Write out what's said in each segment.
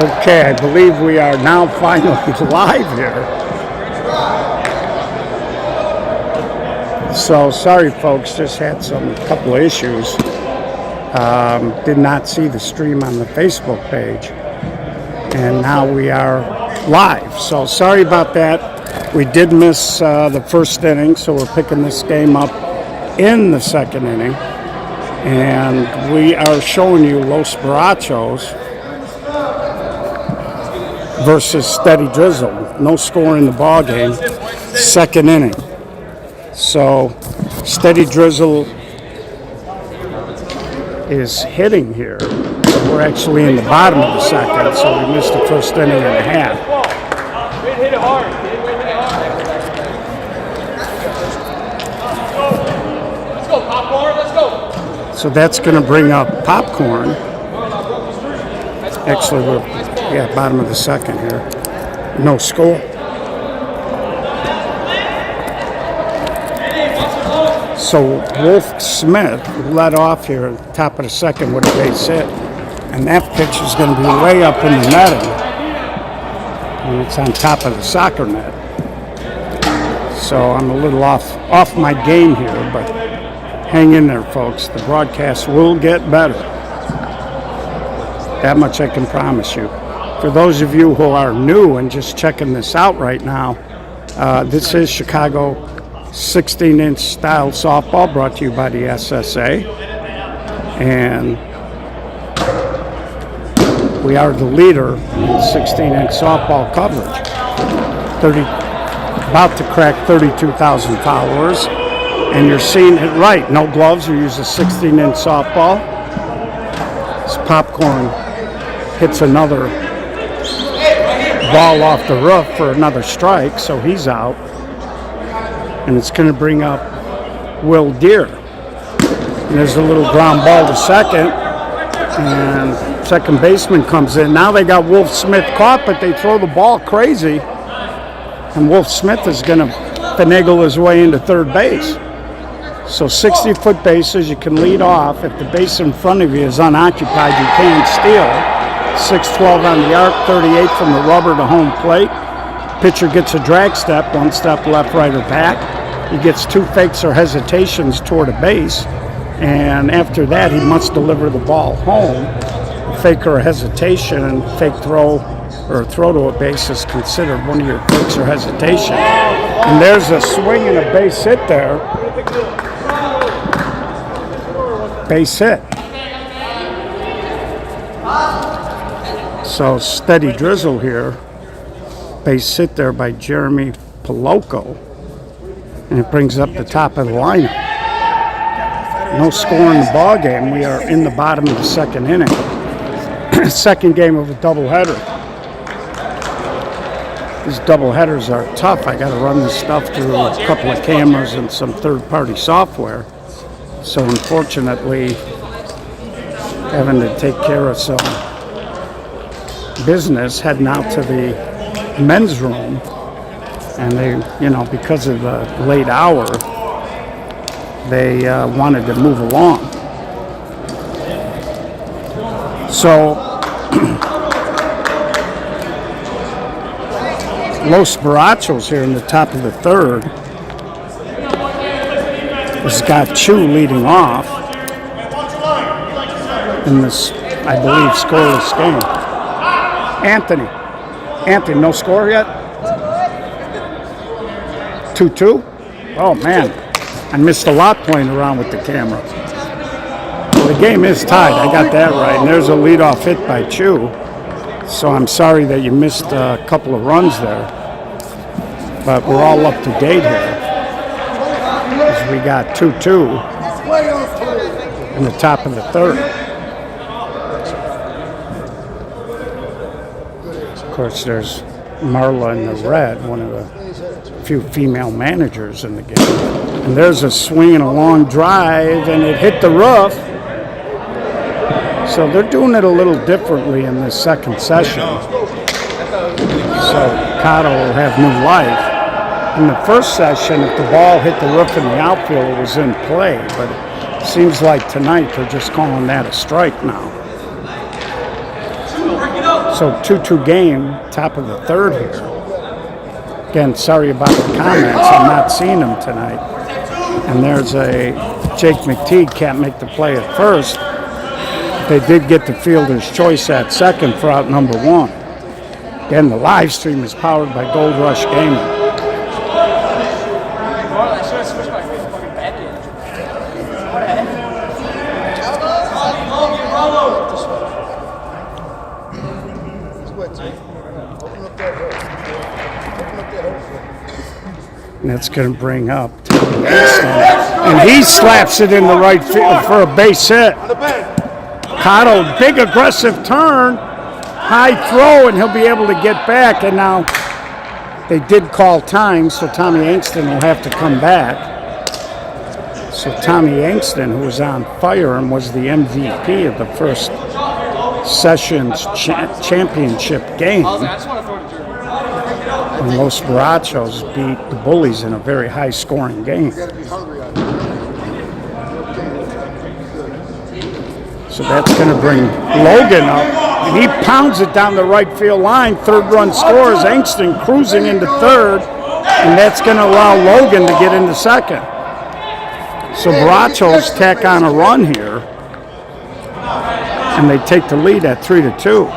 Okay, I believe we are now finally live here. So sorry folks, just had some couple of issues. Did not see the stream on the Facebook page. And now we are live. So sorry about that. We did miss the first inning, so we're picking this game up in the second inning. And we are showing you Los Barachos versus Steady Drizzle. No score in the ball game. Second inning. So Steady Drizzle is hitting here. We're actually in the bottom of the second, so we missed the first inning and a half. Hit it hard. Let's go, popcorn. Let's go. So that's going to bring up Popcorn. Actually, we're bottom of the second here. No score. So Wolf Smith led off here at the top of the second with a base hit. And that pitch is going to be way up in the netting. And it's on top of the soccer net. So I'm a little off my game here, but hang in there, folks. The broadcast will get better. That much I can promise you. For those of you who are new and just checking this out right now, this is Chicago 16-inch style softball brought to you by the SSA. And we are the leader in 16-inch softball coverage. About to crack 32,000 followers. And you're seeing it right. No gloves. We use a 16-inch softball. This Popcorn hits another ball off the roof for another strike, so he's out. And it's going to bring up Will Deere. And there's a little ground ball to second. And second baseman comes in. Now they got Wolf Smith caught, but they throw the ball crazy. And Wolf Smith is going to finagle his way into third base. So 60-foot bases, you can lead off. If the base in front of you is unoccupied, you can't steal. 6-12 on the arc, 38 from the rubber to home plate. Pitcher gets a drag step, one step left, right, or back. He gets two fakes or hesitations toward a base. And after that, he must deliver the ball home. A fake or a hesitation, fake throw, or a throw to a base is considered one of your fakes or hesitations. And there's a swing and a base hit there. Base hit. So Steady Drizzle here. Base hit there by Jeremy Paloco. And it brings up the top of the lineup. No score in the ball game. We are in the bottom of the second inning. Second game of a doubleheader. These doubleheaders are tough. I got to run this stuff through a couple of cameras and some third-party software. So unfortunately, having to take care of some business, heading out to the men's room, and they, because of the late hour, they wanted to move along. So Los Barachos here in the top of the third has got Chu leading off in this, I believe, scoreless game. Anthony, no score yet? 2-2? Oh, man. I missed a lot playing around with the camera. Well, the game is tied. I got that right. And there's a leadoff hit by Chu. So I'm sorry that you missed a couple of runs there. But we're all up to date here. As we got 2-2 in the top of the third. Of course, there's Marla in the red, one of the few female managers in the game. And there's a swing and a long drive, and it hit the roof. So they're doing it a little differently in this second session. So Cotto will have new life. In the first session, if the ball hit the roof in the outfield, it was in play. But it seems like tonight they're just calling that a strike now. So 2-2 game, top of the third here. Again, sorry about the comments. I'm not seeing them tonight. And there's a Jake McTeague can't make the play at first. They did get the fielder's choice at second for out number 1. Again, the live stream is powered by Gold Rush Gaming. And that's going to bring up Tommy Easton. And he slaps it in the right field for a base hit. Cotto, big aggressive turn, high throw, and he'll be able to get back. And now they did call time, so Tommy Easton will have to come back. So Tommy Easton, who was on fire and was the MVP of the first session's championship game, when Los Borrachos beat the Bullies in a very high-scoring game. So that's going to bring Logan up, and he pounds it down the right field line. Third run scores, Angston cruising into third, and that's going to allow Logan to get into second. So Borrachos tack on a run here, and they take the lead at 3-2.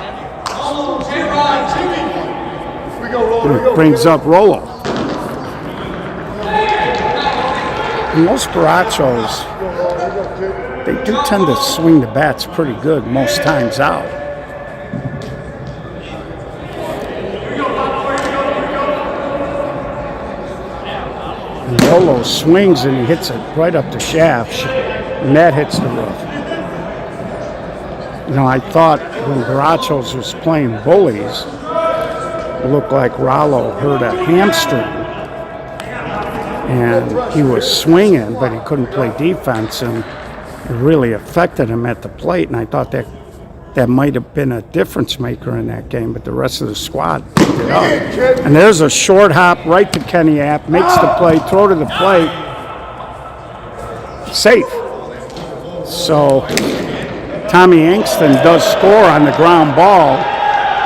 It brings up Rolo. And most Borrachos, they do tend to swing the bats pretty good most times out. And Rolo swings and he hits it right up the shaft, and that hits the roof. You know, I thought when Borrachos was playing Bullies, it looked like Rollo hurt a hamstring, and he was swinging, but he couldn't play defense, and it really affected him at the plate. And I thought that might have been a difference maker in that game, but the rest of the squad picked it up. And there's a short hop right to Kenny App, makes the play, throw to the plate, safe. So Tommy Angston does score on the ground ball.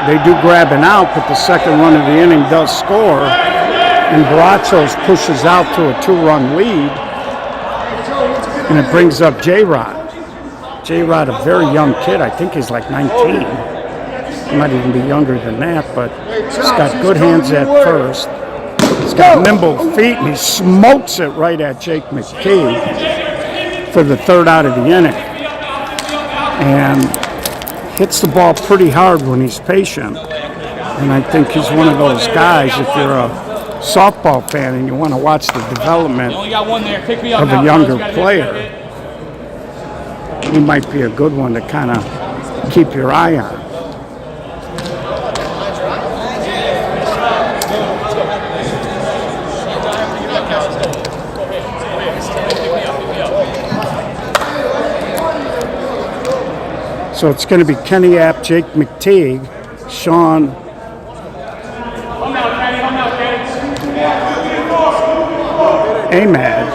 They do grab an out, but the second run of the inning does score, and Borrachos pushes out to a 2-run lead, and it brings up J-Rod. J-Rod, a very young kid. I think he's like 19. He might even be younger than that, but he's got good hands at first. He's got nimble feet, and he smokes it right at Jake McTeague for the third out of the inning. And hits the ball pretty hard when he's patient, and I think he's one of those guys, if you're a softball fan and you want to watch the development of a younger player, he might be a good one to kind of keep your eye on. So it's going to be Kenny App, Jake McTeague, Sean Ahmad.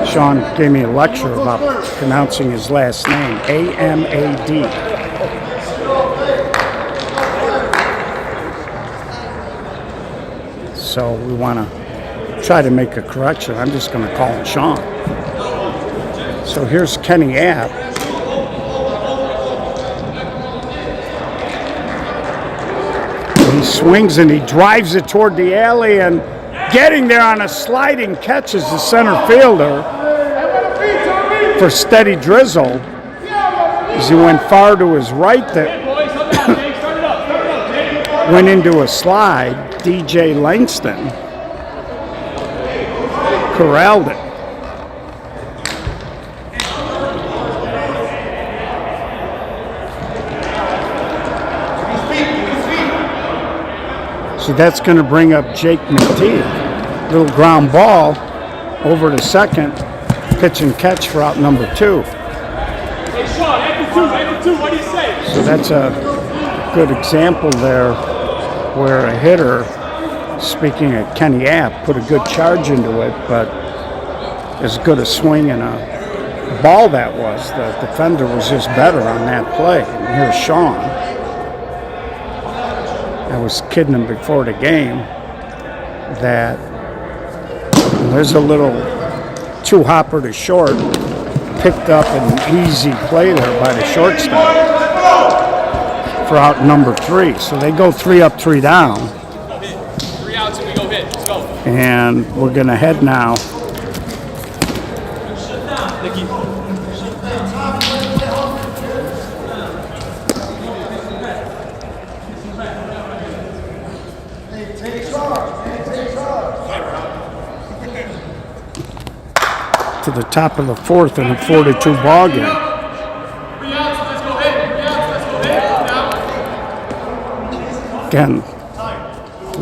Sean gave me a lecture about pronouncing his last name, A-M-A-D. So we want to try to make a correction. I'm just going to call him Sean. So here's Kenny App. He swings and he drives it toward the alley, and getting there on a sliding catch is the center fielder for Steady Drizzle. As he went far to his right, that went into a slide. DJ Langston corralled it. So that's going to bring up Jake McTeague. Little ground ball over to second. Pitch and catch for out number 2. Hey, Sean, after two, what do you say? So that's a good example there where a hitter, speaking of Kenny App, put a good charge into it, but as good a swing and a ball that was, the defender was just better on that play. And here's Sean. I was kidding him before the game that there's a little two-hopper to short, picked up an easy play there by the shortstop for out number 3. So they go 3 up, 3 down. 3 outs and we go hit. Let's go. And we're going to head now to the top of the 4th in a 4-2 ball game. 3 outs. Let's go hit. 3 outs. Let's go hit. Again,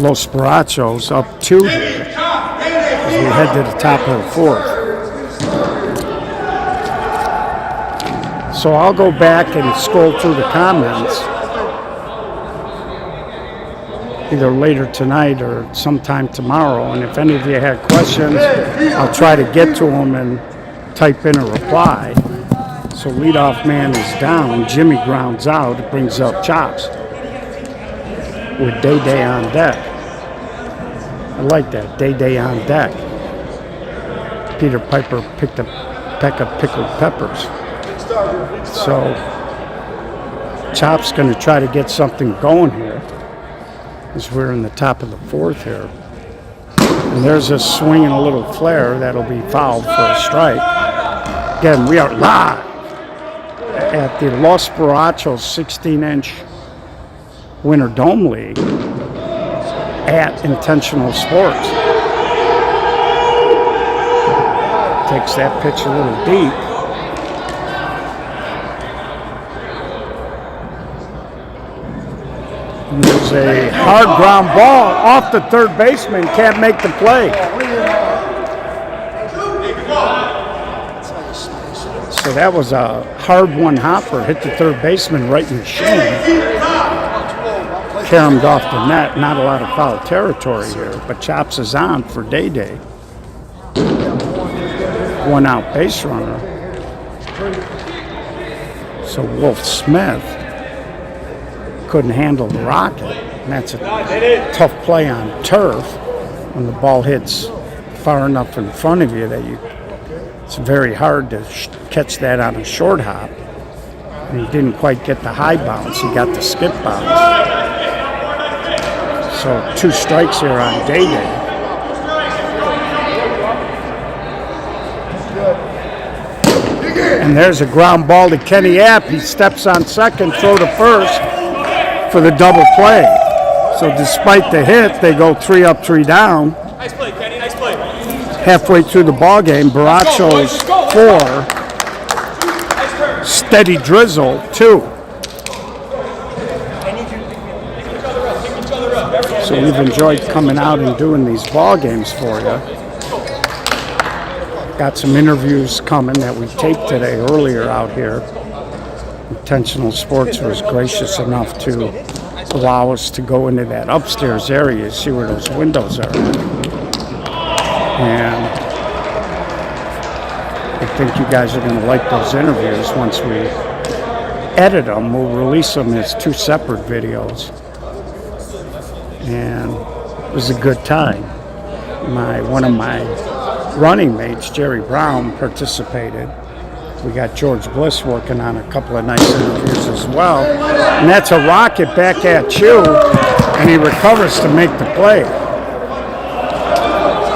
Los Barachos up 2 here as we head to the top of the 4th. So I'll go back and scroll through the comments either later tonight or sometime tomorrow, and if any of you had questions, I'll try to get to them and type in a reply. So leadoff man is down, Jimmy grounds out, it brings up Chops with Day on deck. I like that, Day on deck. Peter Piper picked a peck of pickled peppers. So Chops going to try to get something going here as we're in the top of the 4th here. And there's a swing and a little flare that'll be fouled for a strike. Again, we are live at the Los Barachos 16-inch Winter Dome League at Intentional Sports. Takes that pitch a little deep. And there's a hard ground ball off the third baseman, can't make the play. So that was a hard one hopper, hit the third baseman right in the shin. Caromed off the net, not a lot of foul territory here, but Chops is on for Day. 1 out base runner. So Wolf Smith couldn't handle the rocket, and that's a tough play on turf when the ball hits far enough in front of you that it's very hard to catch that on a short hop. And he didn't quite get the high bounce, he got the skip bounce. So 2 strikes here on Day. And there's a ground ball to Kenny App. He steps on second, throw to first for the double play. So despite the hit, they go 3 up, 3 down. Nice play, Kenny. Nice play. Halfway through the ball game, Barachos 4, steady drizzle 2. So we've enjoyed coming out and doing these ball games for you. Got some interviews coming that we taped today earlier out here. Intentional Sports was gracious enough to allow us to go into that upstairs area, see where those windows are. And I think you guys are going to like those interviews. Once we edit them, we'll release them as 2 separate videos. And it was a good time. One of my running mates, Jerry Brown, participated. We got George Bliss working on a couple of nice interviews as well. And that's a rocket back at you, and he recovers to make the play.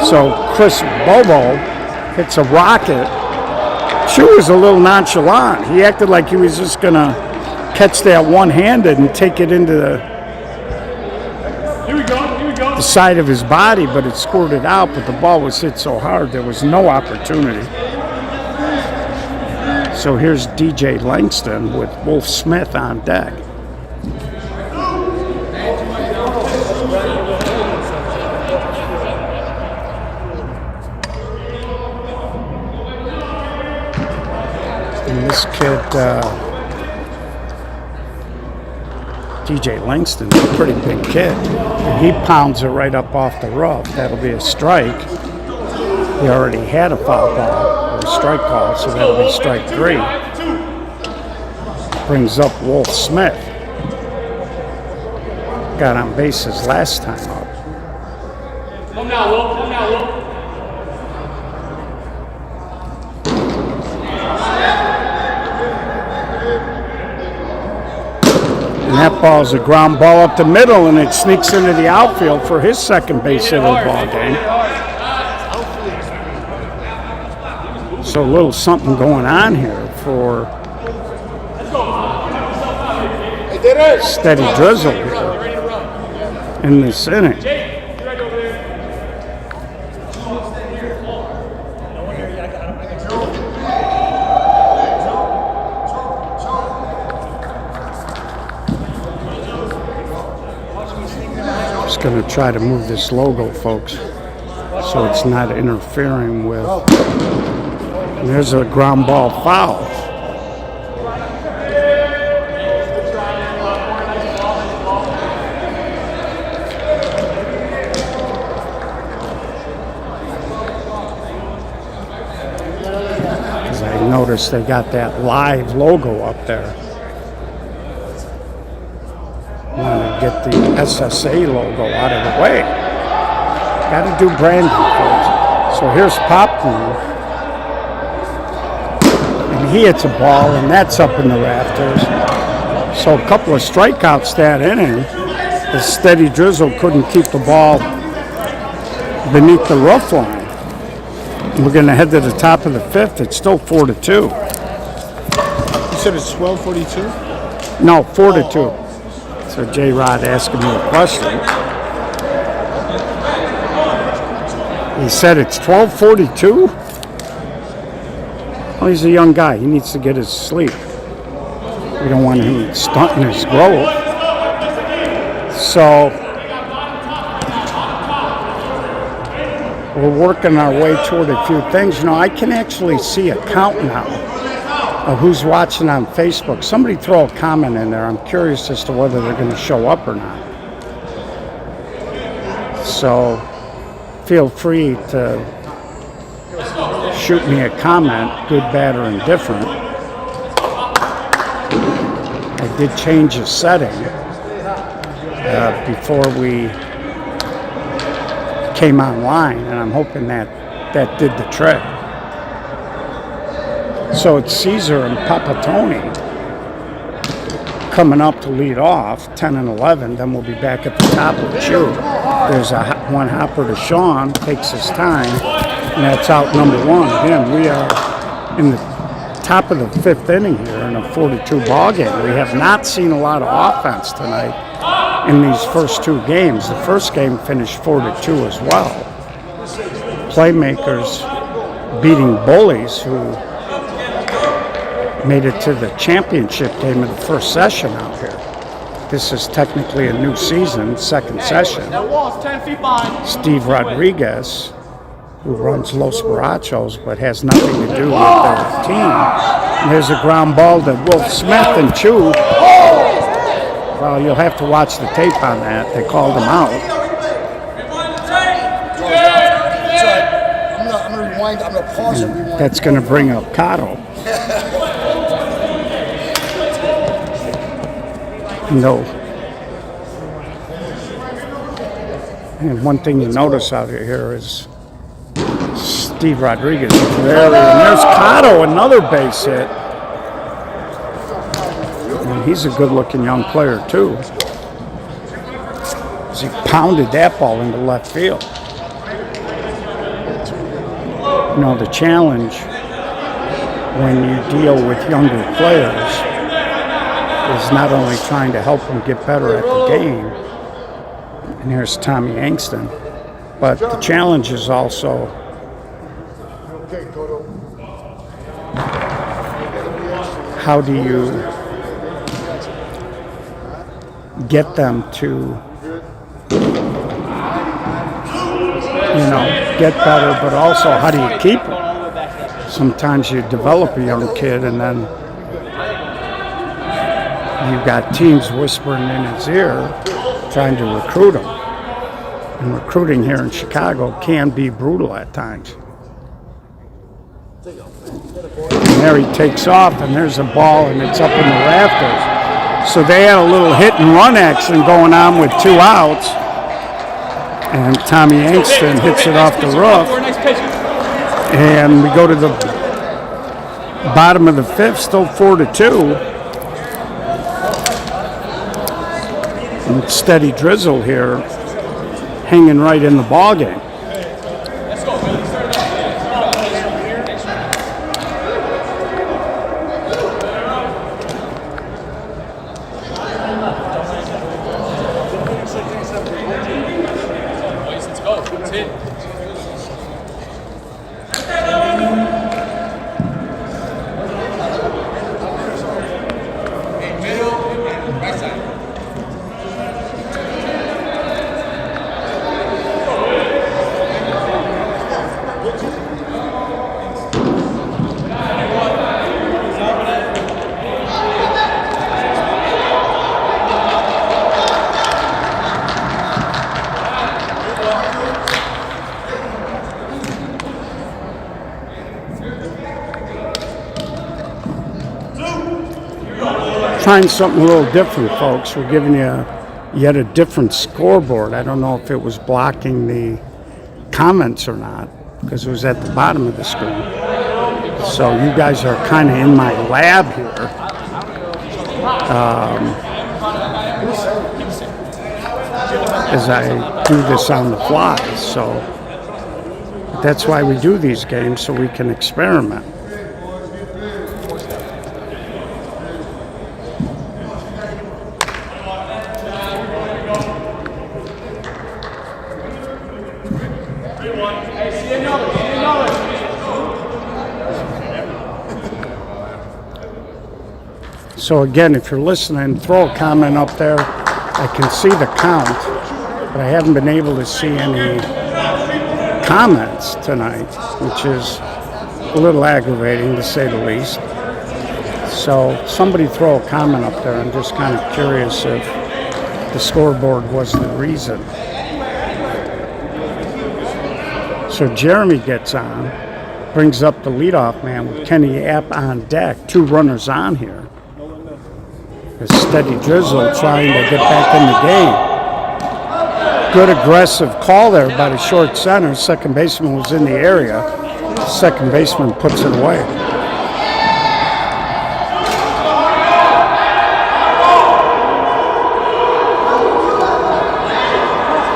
So Chris Bobo hits a rocket. Chu was a little nonchalant. He acted like he was just going to catch that one-handed and take it into the side of his body, but it squirted out, but the ball was hit so hard there was no opportunity. So here's DJ Langston with Wolf Smith on deck. And this kid, DJ Langston's a pretty big kid. And he pounds it right up off the rough. That'll be a strike. He already had a foul ball, or a strike call, so that'll be strike 3. Brings up Wolf Smith. got on bases last time up. Come now, Will. Come now, Will. And that ball's a ground ball up the middle, and it sneaks into the outfield for his second base hit of the ball game. So a little something going on here for steady drizzle here in this inning. Just going to try to move this logo, folks, so it's not interfering with. And there's a ground ball foul. Because I noticed they got that live logo up there. Want to get the SSA logo out of the way. Got to do branding, folks. So here's Popcorn. He hits a ball, and that's up in the rafters. So a couple of strikeouts that inning. The steady drizzle couldn't keep the ball beneath the roof line. We're going to head to the top of the fifth. It's still 4-2. You said it's 12:42? No, 4-2. So J-Rod asking me a question. He said it's 12:42? Well, he's a young guy. He needs to get his sleep. We don't want him stunting his growth. So we're working our way toward a few things. You know, I can actually see a count now of who's watching on Facebook. Somebody throw a comment in there. I'm curious as to whether they're going to show up or not. So feel free to shoot me a comment, good, bad, or indifferent. I did change the setting before we came online, and I'm hoping that did the trick. So it's Caesar and Papatoni coming up to lead off, 10 and 11. Then we'll be back at the top with Chu. There's one hopper to Sean, takes his time. And that's out number one. Again, we are in the top of the fifth inning here in a 4-2 ball game. We have not seen a lot of offense tonight in these first two games. The first game finished 4-2 as well. Playmakers beating Bullies, who made it to the championship game of the first session out here. This is technically a new season, second session. That wall's 10 feet behind. Steve Rodriguez, who runs Los Borrachos, but has nothing to do with their team. And there's a ground ball to Wolf Smith and Chu. Well, you'll have to watch the tape on that. They called him out. I'm going to rewind. I'm going to pause and rewind. That's going to bring up Cotto. No. And one thing you notice out here is Steve Rodriguez is very, and there's Cotto, another base hit. And he's a good-looking young player too. He pounded that ball into left field. You know, the challenge when you deal with younger players is not only trying to help them get better at the game, and here's Tommy Angston, but the challenge is also how do you get them to, get better, but also how do you keep them? Sometimes you develop a young kid and then you've got teams whispering in his ear trying to recruit him. And recruiting here in Chicago can be brutal at times. And there he takes off, and there's a ball, and it's up in the rafters. So they had a little hit and run action going on with 2 outs. And Tommy Angston hits it off the roof. And we go to the bottom of the 5th, still 4-2. And steady drizzle here, hanging right in the ball game. Trying something a little different, folks. We're giving you yet a different scoreboard. I don't know if it was blocking the comments or not, because it was at the bottom of the screen. So you guys are kind of in my lab here. As I do this on the fly. So that's why we do these games, so we can experiment. So again, if you're listening, throw a comment up there. I can see the count, but I haven't been able to see any comments tonight, which is a little aggravating to say the least. So somebody throw a comment up there. I'm just kind of curious if the scoreboard was the reason. So Jeremy gets on, brings up the leadoff man with Kenny App on deck. 2 runners on here. A steady drizzle trying to get back in the game. Good aggressive call there by the short center. Second baseman was in the area. Second baseman puts it away.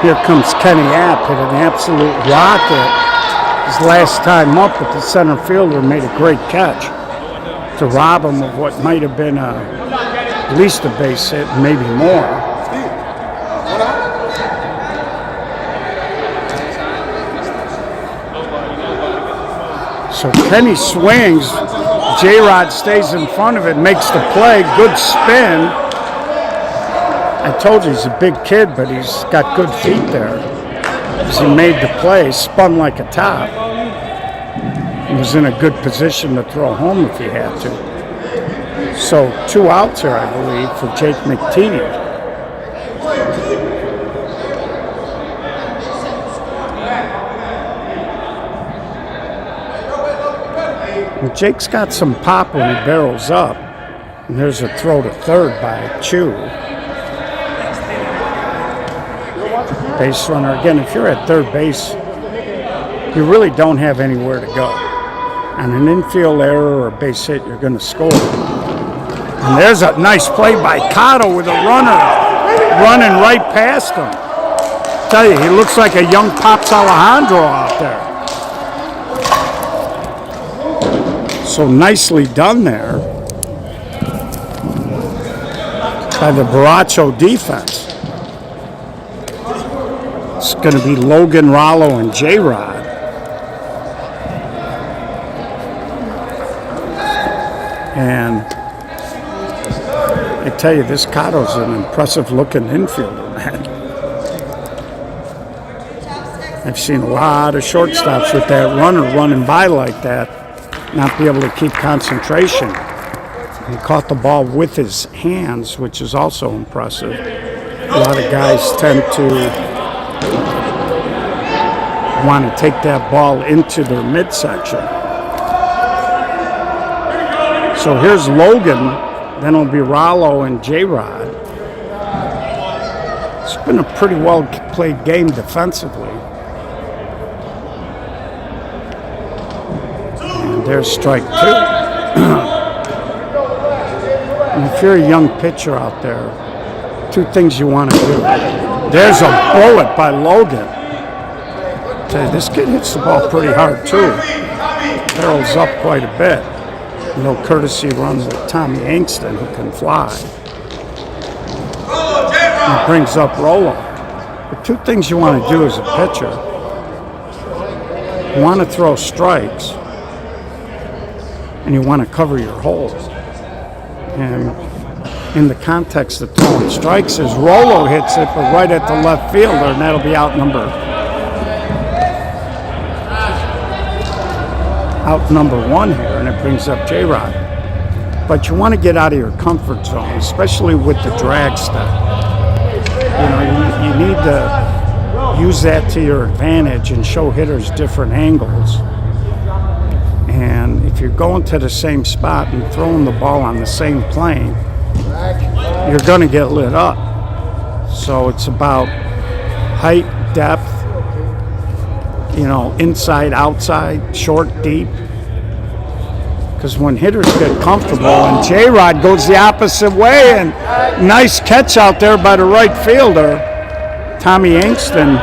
Here comes Kenny App, hit an absolute rocket. His last time up, but the center fielder made a great catch to rob him of what might have been at least a base hit, maybe more. So Kenny swings. J-Rod stays in front of it, makes the play. Good spin. I told you he's a big kid, but he's got good feet there. As he made the play, spun like a top. He was in a good position to throw home if he had to. So 2 outs here, I believe, for Jake McTeague. And Jake's got some pop when he barrels up. And there's a throw to third by Chu. Base runner. Again, if you're at third base, you really don't have anywhere to go. On an infield error or a base hit, you're going to score. And there's a nice play by Cotto with a runner running right past him. I tell you, he looks like a young Pops Alejandro out there. So nicely done there by the Baracho defense. It's going to be Logan, Rollo, and J-Rod. And I tell you, this Cotto's an impressive-looking infielder, man. I've seen a lot of shortstops with that runner running by like that, not be able to keep concentration. He caught the ball with his hands, which is also impressive. A lot of guys tend to want to take that ball into their midsection. So here's Logan, Then it'll be Rollo and J-Rod. It's been a pretty well played game defensively. And there's strike 2. And if you're a young pitcher out there, 2 things you want to do. There's a bullet by Logan. Tell you, this kid hits the ball pretty hard too. Barrels up quite a bit. No courtesy runs with Tommy Angston, who can fly. He brings up Rollo. The 2 things you want to do as a pitcher, you want to throw strikes, and you want to cover your holes. And in the context of throwing strikes, is Rollo hits it, but right at the left fielder, and that'll be out number 1 here, and it brings up J-Rod. But you want to get out of your comfort zone, especially with the drag step. You know, you need to use that to your advantage and show hitters different angles. And if you're going to the same spot and throwing the ball on the same plane, you're going to get lit up. So it's about height, depth, you know, inside, outside, short, deep. Because when hitters get comfortable, and J-Rod goes the opposite way, and nice catch out there by the right fielder. Tommy Angston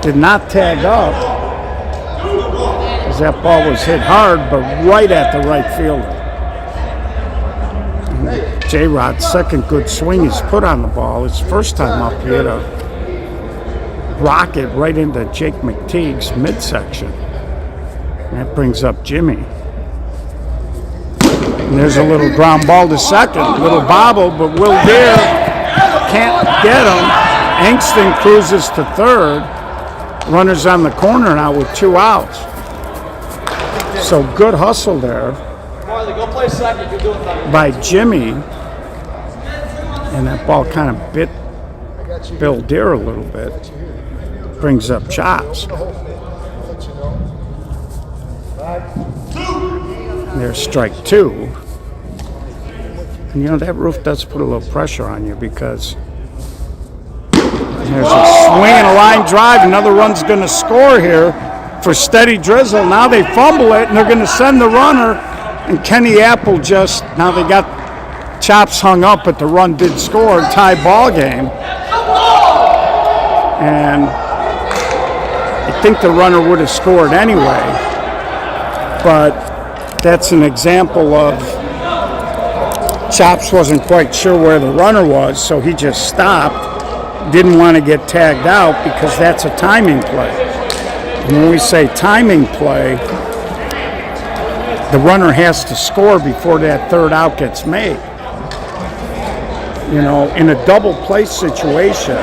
did not tag up, because that ball was hit hard, but right at the right fielder. J-Rod's second good swing he's put on the ball. His first time up, he hit a rocket right into Jake McTeague's midsection. And that brings up Jimmy. And there's a little ground ball to second, a little bobble, but Will Deere can't get him. Angston cruises to third. Runners on the corner now with 2 outs. So good hustle there by Jimmy. And that ball kind of bit Bill Deere a little bit. Brings up Chops. There's strike 2. And you know, that roof does put a little pressure on you, because there's a swing and a line drive. Another run's going to score here for Steady Drizzle. Now they fumble it, and they're going to send the runner. And Kenny Apple now they got Chops hung up, but the run did score. Tie ball game. And I think the runner would have scored anyway. But that's an example of Chops wasn't quite sure where the runner was, so he just stopped. Didn't want to get tagged out, because that's a timing play. And when we say timing play, the runner has to score before that third out gets made. You know, in a double play situation,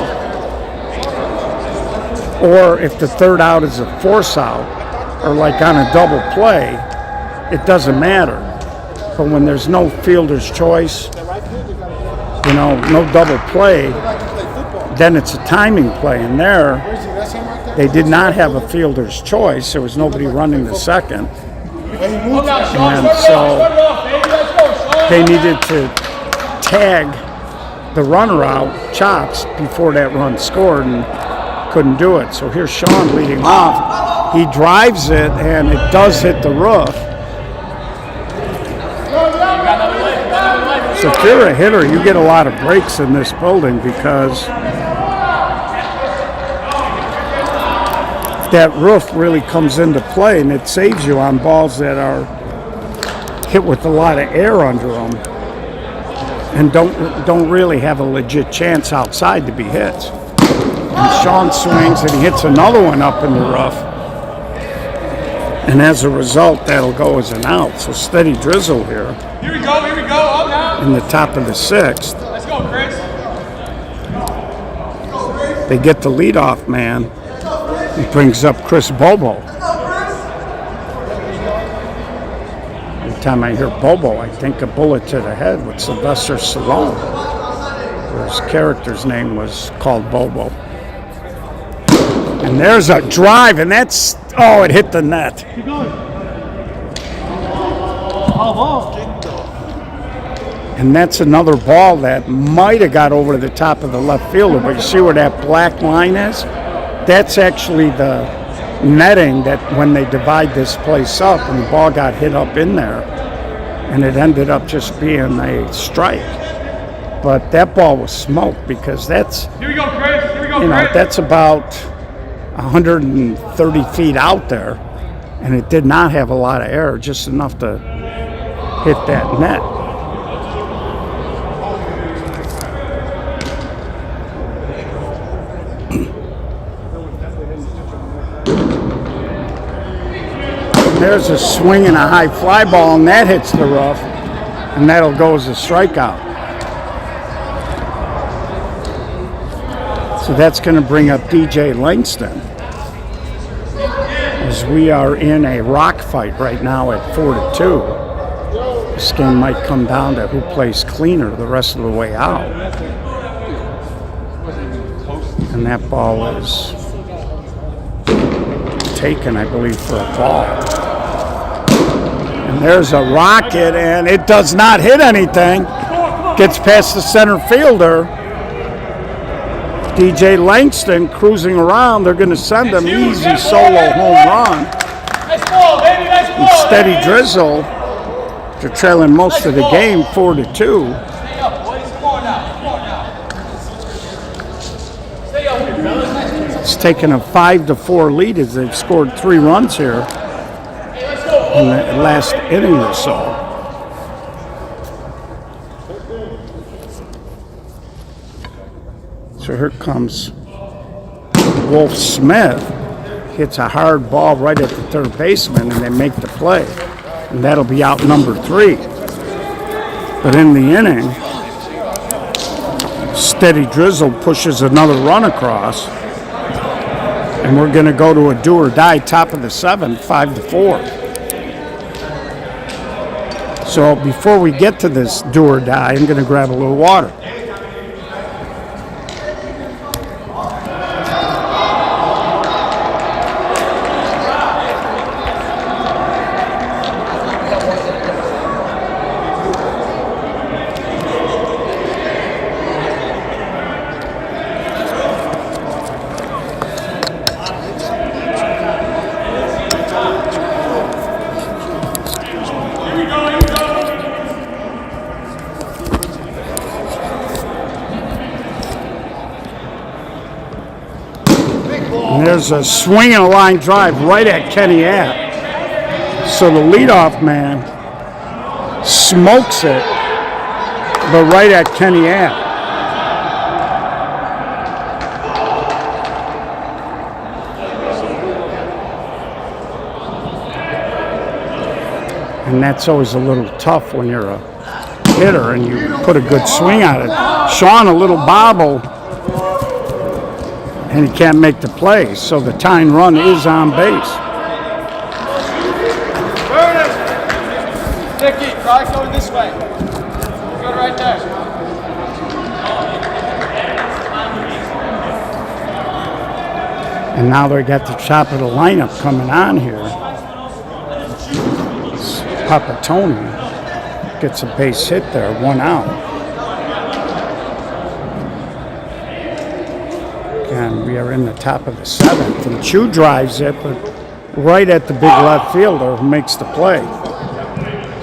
or if the third out is a force out, or like on a double play, it doesn't matter. But when there's no fielder's choice, you know, no double play, then it's a timing play. And there, they did not have a fielder's choice. There was nobody running the second. And so they needed to tag the runner out, Chops, before that run scored, and couldn't do it. So here's Sean leading off. He drives it, and it does hit the roof. So if you're a hitter, you get a lot of breaks in this building, because that roof really comes into play, and it saves you on balls that are hit with a lot of air under them and don't really have a legit chance outside to be hit. And Sean swings, and he hits another one up in the roof. And as a result, that'll go as an out. So Steady Drizzle here. Here we go, up now. In the top of the 6th. Let's go, Chris. They get the leadoff man. He brings up Chris Bobo. Every time I hear Bobo, I think a bullet to the head with Sylvester Stallone, where his character's name was called Bobo. And there's a drive, and that's, oh, it hit the net. Keep going. And that's another ball that might have got over the top of the left fielder, but you see where that black line is? That's actually the netting that when they divide this place up, and the ball got hit up in there, and it ended up just being a strike. But that ball was smoked because that's, Here we go, Chris. Here we go, you know, Chris. that's about 130 feet out there, and it did not have a lot of air, just enough to hit that net. There's a swing and a high fly ball, and that hits the rough, and that'll go as a strikeout. So that's going to bring up DJ Langston, as we are in a rock fight right now at 4-2. This game might come down to who plays cleaner the rest of the way out. And that ball is taken, I believe, for a ball. And there's a rocket, and it does not hit anything. Gets past the center fielder. DJ Langston cruising around. They're going to send him easy solo home run. Nice ball, baby. Nice ball. And steady drizzle. They're trailing most of the game 4-2. Stay up, boys. Come on now. Come on now. Stay up here, fellas. It's taken a 5-4 lead as they've scored 3 runs here in the last inning or so. So here comes Wolf Smith. Hits a hard ball right at the third baseman, and they make the play. And that'll be out number 3. But in the inning, steady drizzle pushes another run across. And we're going to go to a do or die top of the 7th, 5-4. So before we get to this do or die, I'm going to grab a little water. And there's a swing and a line drive right at Kenny App. So the leadoff man smokes it, but right at Kenny App. And that's always a little tough when you're a hitter and you put a good swing on it. Sean, a little bobble, and he can't make the play, so the tying run is on base. Nicky, try going this way. Go right there. And now they got the top of the lineup coming on here. Papatoni gets a base hit there, 1 out. And we are in the top of the 7th. And Chu drives it, but right at the big left fielder who makes the play.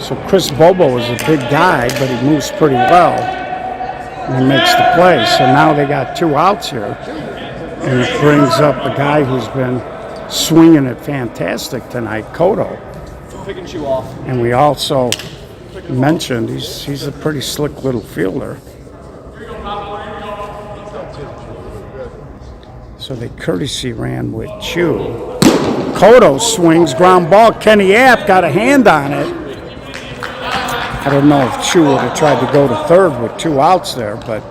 So Chris Bobo is a big guy, but he moves pretty well. And he makes the play. So now they got 2 outs here. And it brings up the guy who's been swinging it fantastic tonight, Cotto. Picking Chu off. And we also mentioned he's a pretty slick little fielder. So they courtesy ran with Chu. Cotto swings, ground ball. Kenny App got a hand on it. I don't know if Chu would have tried to go to third with 2 outs there, but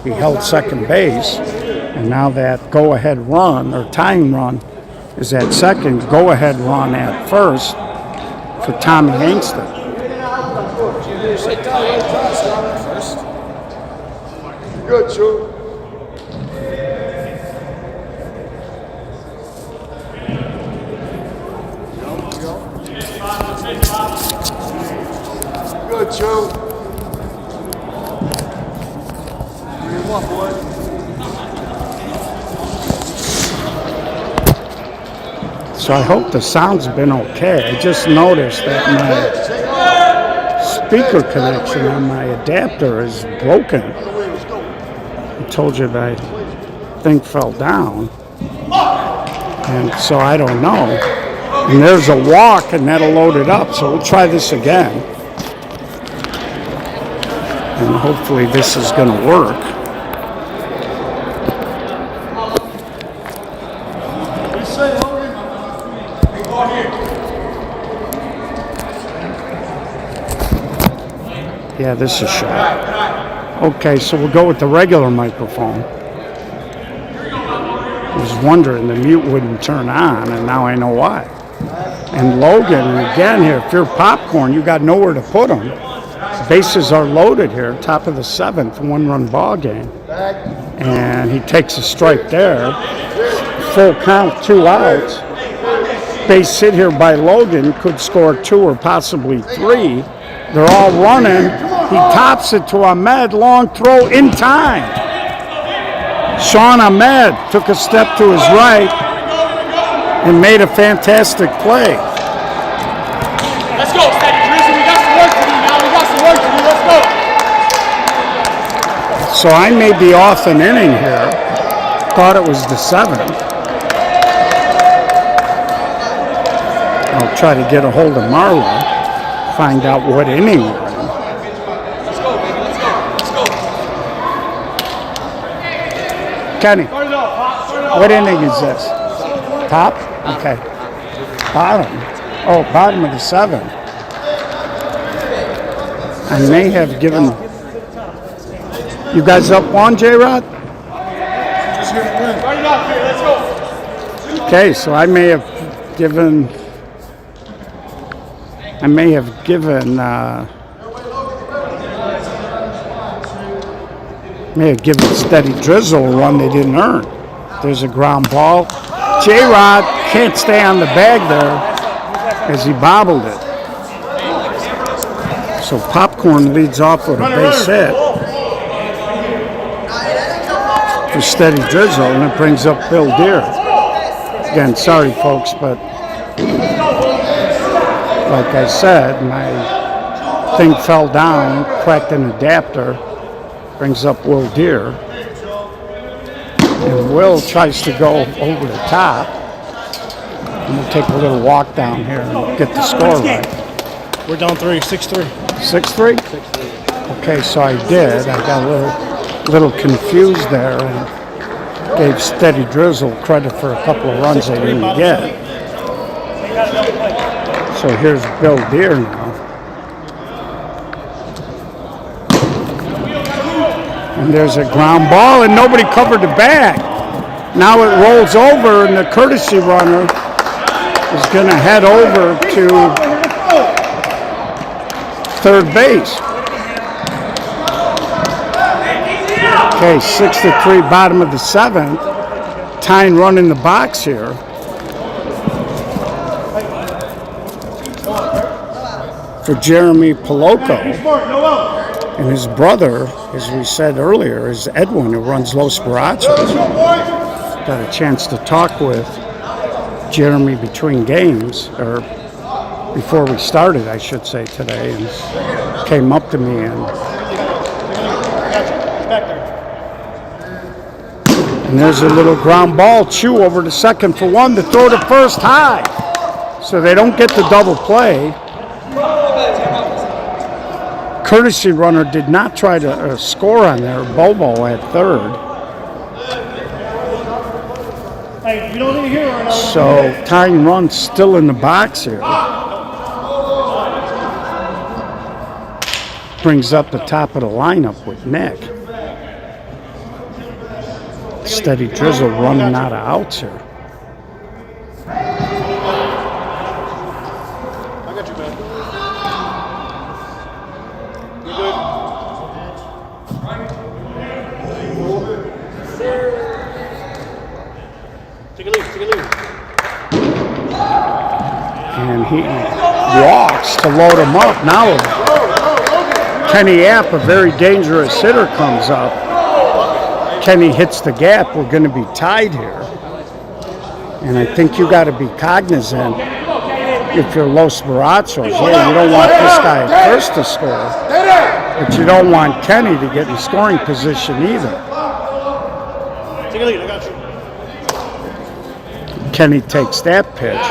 he held second base. And now that go-ahead run, or tying run, is at second. Go-ahead run at first for Tommy Hangston. Good, Chu. Good, Chu. So I hope the sound's been okay. I just noticed that my speaker connection on my adapter is broken. I told you that thing fell down. And so I don't know. And there's a walk and that'll load it up. So we'll try this again. And hopefully this is going to work. Yeah, this is shot. Okay, so we'll go with the regular microphone. I was wondering the mute wouldn't turn on, and now I know why. And Logan, again here, if you're popcorn, you got nowhere to put them. Bases are loaded here, top of the 7th, one-run ball game. And he takes a strike there. Full count, 2 outs. Base hit here by Logan, could score 2 or possibly 3. They're all running. He tops it to Ahmed, long throw in time. Sean Ahmed took a step to his right and made a fantastic play. Let's go, Steady Drizzle. We got some work to do now. We got some work to do. Let's go. So I may be off an inning here. Thought it was the 7th. I'll try to get a hold of Marla, find out what inning we're in. Let's go, baby. Let's go. Let's go. Kenny, Start it off, Pop. Start it off. what inning is this? Top? Okay. Bottom. Oh, bottom of the 7th. I may have given... You guys up 1, J-Rod? Start it off here. Let's go. Okay, so I may have given Steady Drizzle a run they didn't earn. There's a ground ball. J-Rod can't stay on the bag there as he bobbled it. So Popcorn leads off with a base hit for Steady Drizzle, and it brings up Bill Deere. Again, sorry folks, but like I said, my thing fell down, cracked an adapter, brings up Will Deere. And Will tries to go over the top. And we'll take a little walk down here and get the score right. We're down 6-3. 6-3? Okay, so I did. I got a little confused there and gave Steady Drizzle credit for a couple of runs they didn't get. So here's Bill Deere now. And there's a ground ball, and nobody covered the bag. Now it rolls over, and the courtesy runner is going to head over to third base. Okay, 6-3, bottom of the 7th. Tying run in the box here. For Jeremy Poloco. And his brother, as we said earlier, is Edwin, who runs Los Barachos. Got a chance to talk with Jeremy between games, or before we started, I should say, today, and came up to me and there's a little ground ball. Chew over to second for 1 to throw to first high. So they don't get the double play. Courtesy runner did not try to score on there. Bobo at third. Hey, you don't need to hear right now. So tying run still in the box here. Brings up the top of the lineup with Nick. Steady Drizzle running out of outs here. I got you, man. You good? Take a lead, take a lead. And he walks to load him up. Now Kenny App, a very dangerous hitter, comes up. Kenny hits the gap, we're going to be tied here. And I think you got to be cognizant if you're Los Barachos. Yeah, you don't want this guy at first to score, but you don't want Kenny to get in scoring position either. Take a lead, I got you. Kenny takes that pitch.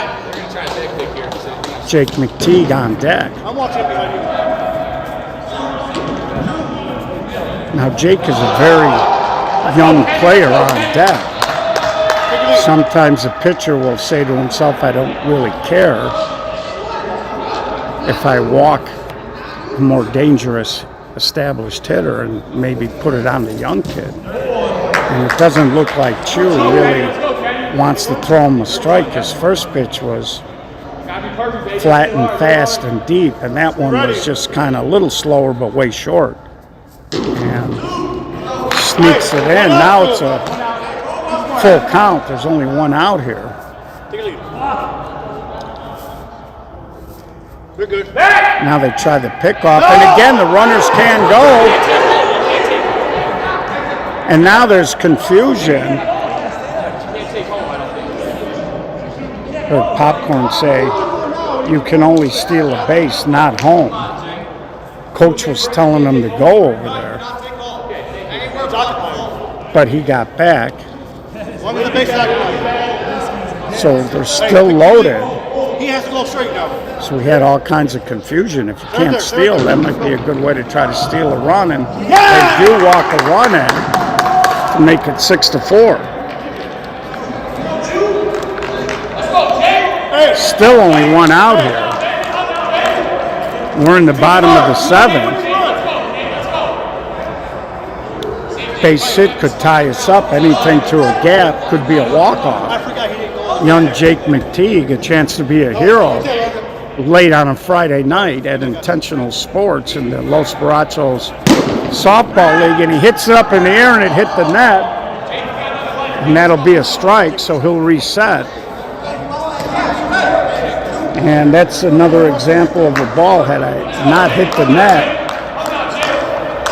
Jake McTeague on deck. I'm watching it behind you. Now Jake is a very young player on deck. Sometimes the pitcher will say to himself, I don't really care if I walk a more dangerous established hitter and maybe put it on the young kid. And it doesn't look like Chu really wants to throw him a strike. His first pitch was flat and fast and deep, and that one was just kind of a little slower but way short. And sneaks it in. Now it's a full count. There's only one out here. Take a lead. We're good. Now they try the pickoff, and again the runners can go. And now there's confusion. Heard Popcorn say you can only steal a base, not home. Coach was telling him to go over there, but he got back. So they're still loaded. He has to go straight now. So we had all kinds of confusion. If you can't steal, that might be a good way to try to steal a run. And they do walk a run in to make it 6-4. Still only one out here. We're in the bottom of the 7th. Base hit could tie us up. Anything to a gap could be a walk-off. Young Jake McTeague, a chance to be a hero late on a Friday night at Intentional Sports in the Los Barachos Softball League, and he hits it up in the air and it hit the net, and that'll be a strike, so he'll reset. And that's another example of a ball. Had I not hit the net,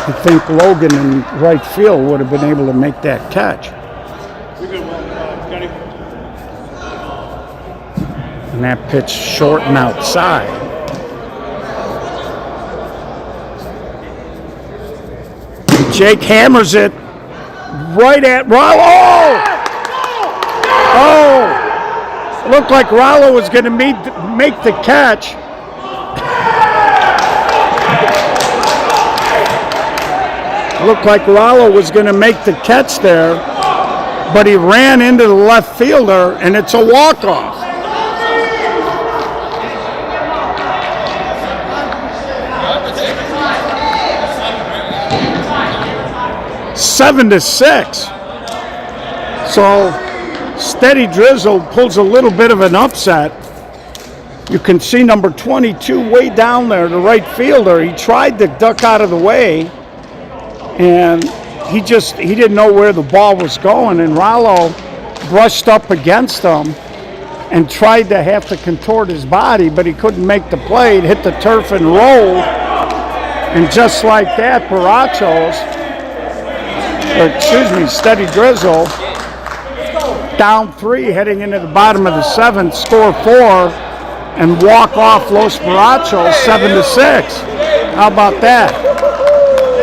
I think Logan in right field would have been able to make that catch. And that pitch short and outside. Jake hammers it right at Rollo. Oh! Looked like Rollo was going to make the catch. Looked like Rollo was going to make the catch there, but he ran into the left fielder, and it's a walk-off. 7-6. So Steady Drizzle pulls a little bit of an upset. You can see number 22 way down there, the right fielder. He tried to duck out of the way, and he didn't know where the ball was going, and Rollo brushed up against him and tried to have to contort his body, but he couldn't make the play. It hit the turf and rolled, and just like that, Steady Drizzle, down 3 heading into the bottom of the 7th, score 4, and walk off Los Barachos 7-6. How about that?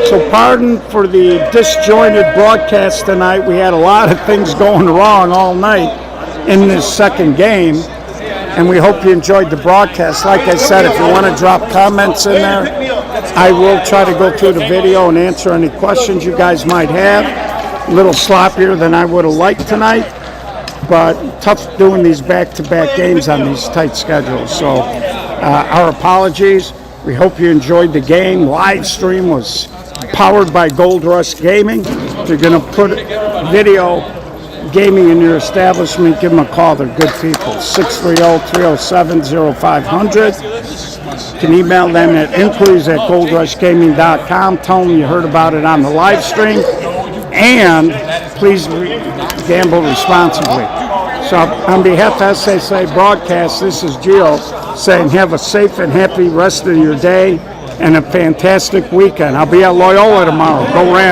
So pardon for the disjointed broadcast tonight. We had a lot of things going wrong all night in this second game, and we hope you enjoyed the broadcast. Like I said, if you want to drop comments in there, I will try to go through the video and answer any questions you guys might have. A little sloppier than I would have liked tonight, but tough doing these back-to-back games on these tight schedules. So our apologies. We hope you enjoyed the game. Live stream was powered by Gold Rush Gaming. If you're going to put video gaming in your establishment, give them a call. They're good people. 630-307-0500. You can email them at inquiries@goldrushgaming.com. Tell them you heard about it on the live stream. And please gamble responsibly. So on behalf of SSA Broadcast, this is Gio saying have a safe and happy rest of your day and a fantastic weekend. I'll be at Loyola tomorrow. Go Rams.